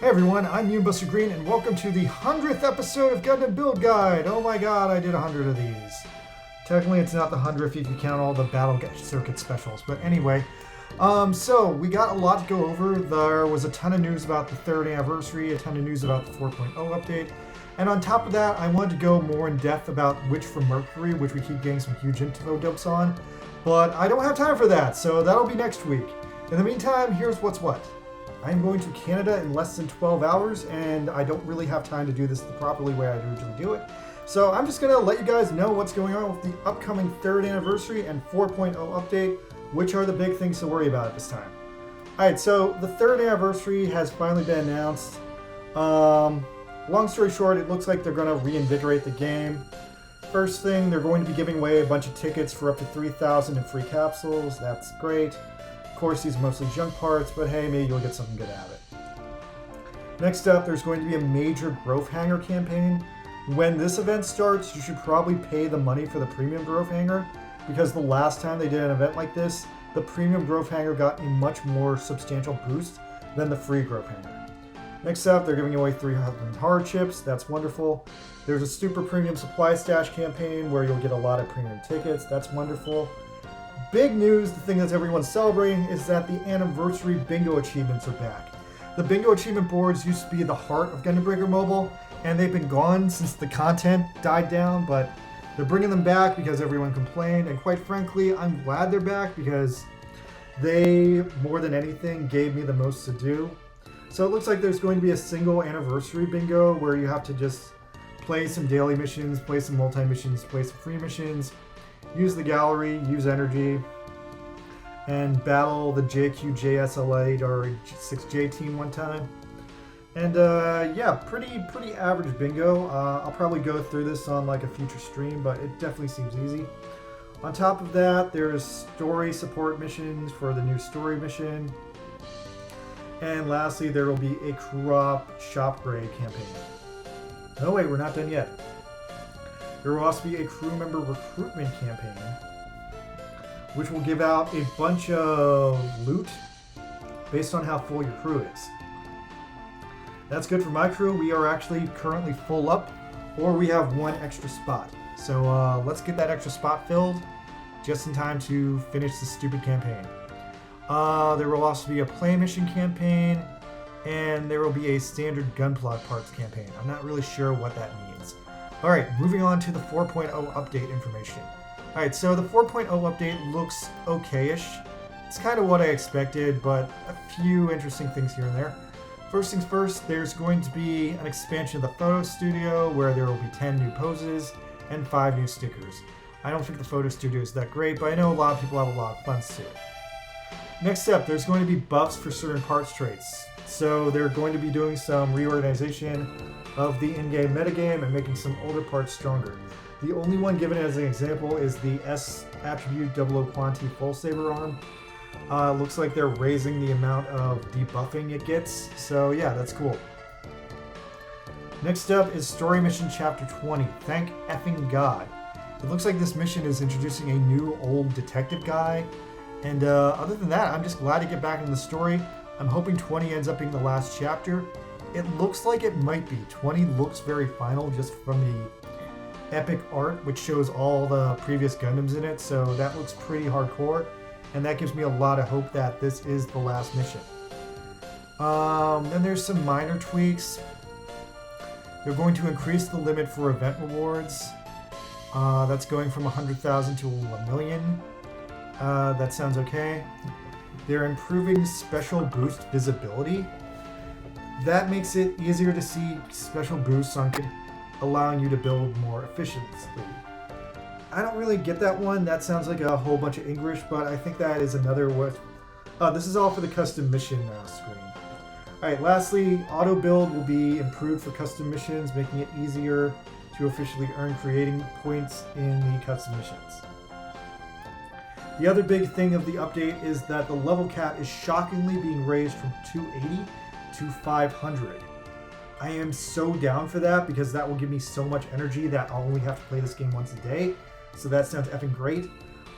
Hey everyone, I'm Buster Green, and welcome to the 100th episode of Gundam Build Guide. Oh my god, I did 100 of these. Technically, it's not the 100th if you count all the Battle Circuit specials, but anyway. So, we got a lot to go over. There was a ton of news about the 3rd anniversary, a ton of news about the 4.0 update, and on top of that, I wanted to go more in depth about Witch from Mercury, which we keep getting some huge info dumps on, but I don't have time for that, so that'll be next week. In the meantime, here's what's what. I'm going to Canada in less than 12 hours, and I don't really have time to do this the properly way I usually do it. So I'm just going to let you guys know what's going on with the upcoming 3rd anniversary and 4.0 update, which are the big things to worry about at this time. Alright, so the 3rd anniversary has finally been announced. Long story short, it looks like they're going to reinvigorate the game. First thing, they're going to be giving away a bunch of tickets for up to 3,000 in free capsules. That's great. Of course, these are mostly junk parts, but hey, maybe you'll get something good out of it. Next up, there's going to be a major growth hangar campaign. When this event starts, you should probably pay the money for the premium growth hangar, because the last time they did an event like this, the premium growth hangar got a much more substantial boost than the free growth hangar. Next up, they're giving away 300 hard chips. That's wonderful. There's a super premium supply stash campaign where you'll get a lot of premium tickets. That's wonderful. Big news, the thing that everyone's celebrating, is that the anniversary bingo achievements are back. The bingo achievement boards used to be the heart of Gundam Breaker Mobile, and they've been gone since the content died down, but they're bringing them back because everyone complained, and quite frankly, I'm glad they're back because they, more than anything, gave me the most to do. So it looks like there's going to be a single anniversary bingo where you have to just play some daily missions, play some multi-missions, play some free missions, use the gallery, use energy, and battle the JQJSL8 or 6J team one time. And yeah, pretty average bingo. I'll probably go through this on like a future stream, but it definitely seems easy. On top of that, there's story support missions for the new story mission. And lastly, there will be a crop shop grade campaign. No, wait, we're not done yet. There will also be a crew member recruitment campaign, which will give out a bunch of loot based on how full your crew is. That's good for my crew. We are actually currently full up, or we have one extra spot. So let's get that extra spot filled just in time to finish this stupid campaign. There will also be a play mission campaign, and there will be a standard gunpla parts campaign. I'm not really sure what that means. Alright, moving on to the 4.0 update information. Alright, so the 4.0 update looks okay-ish. It's kind of what I expected, but a few interesting things here and there. First things first, there's going to be an expansion of the photo studio where there will be 10 new poses and 5 new stickers. I don't think the photo studio is that great, but I know a lot of people have a lot of fun to it. Next up, there's going to be buffs for certain parts traits. So they're going to be doing some reorganization of the in-game metagame and making some older parts stronger. The only one given as an example is the S attribute 00 Quanti Full Saber Arm. Looks like they're raising the amount of debuffing it gets, so yeah, that's cool. Next up is Story Mission Chapter 20, Thank Effing God. It looks like this mission is introducing a new old detective guy, and other than that, I'm just glad to get back into the story. I'm hoping 20 ends up being the last chapter. It looks like it might be. 20 looks very final just from the epic art, which shows all the previous Gundams in it, so that looks pretty hardcore. And that gives me a lot of hope that this is the last mission. Then there's some minor tweaks. They're going to increase the limit for event rewards. That's going from 100,000 to 1 million. That sounds okay. They're improving special boost visibility. That makes it easier to see special boosts on, allowing you to build more efficiently. I don't really get that one. That sounds like a whole bunch of English, but I think that is another what. This is all for the custom mission screen. Alright, lastly, auto build will be improved for custom missions, making it easier to officially earn creating points in the custom missions. The other big thing of the update is that the level cap is shockingly being raised from 280 to 500. I am so down for that because that will give me so much energy that I'll only have to play this game once a day. So that sounds effing great.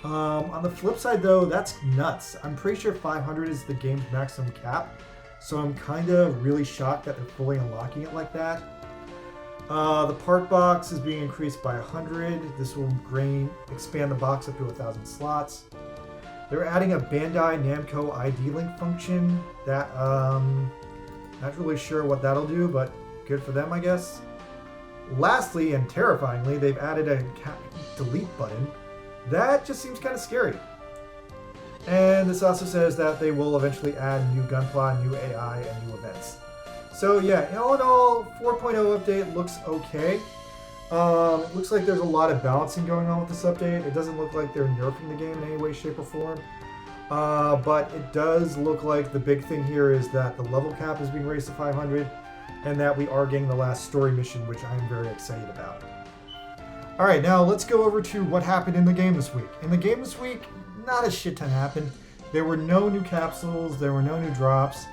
On the flip side though, that's nuts. I'm pretty sure 500 is the game's maximum cap. So I'm kind of really shocked that they're fully unlocking it like that. The part box is being increased by 100. This will expand the box up to 1,000 slots. They're adding a Bandai Namco ID link function. That, not really sure what that'll do, but good for them, I guess. Lastly, and terrifyingly, they've added a delete button. That just seems kind of scary. And this also says that they will eventually add new gunpla, new AI, and new events. So yeah, all in all, 4.0 update looks okay. It looks like there's a lot of balancing going on with this update. It doesn't look like they're nerfing the game in any way, shape, or form. But it does look like the big thing here is that the level cap is being raised to 500, and that we are getting the last story mission, which I am very excited about. Alright, now let's go over to what happened in the game this week. In the game this week, not a shit ton happened. There were no new capsules, there were no new drops.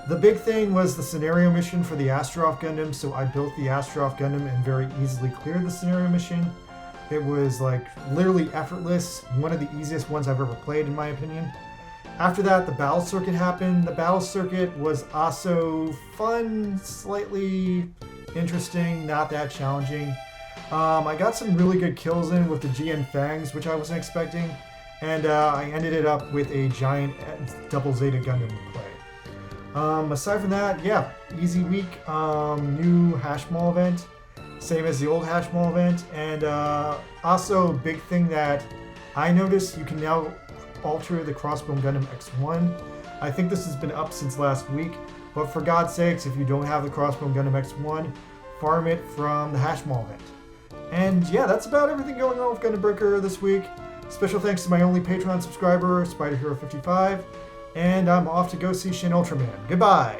The big thing was the scenario mission for the Astaroth Gundam, so I built the Astaroth Gundam and very easily cleared the scenario mission. It was like literally effortless, one of the easiest ones I've ever played in my opinion. After that, the battle circuit happened. The battle circuit was also fun, slightly interesting, not that challenging. I got some really good kills in with the GN Fangs, which I wasn't expecting, and I ended it up with a giant double Zeta Gundam play. Aside from that, yeah, easy week. New Hash Mall event, same as the old Hash Mall event, and also big thing that I noticed, you can now alter the Crossbone Gundam X1. I think this has been up since last week, but for God's sakes, if you don't have the Crossbone Gundam X1, farm it from the Hash Mall event. And yeah, that's about everything going on with Gundam Breaker this week. Special thanks to my only Patreon subscriber, Spider Hero 55, and I'm off to go see Shin Ultraman. Goodbye!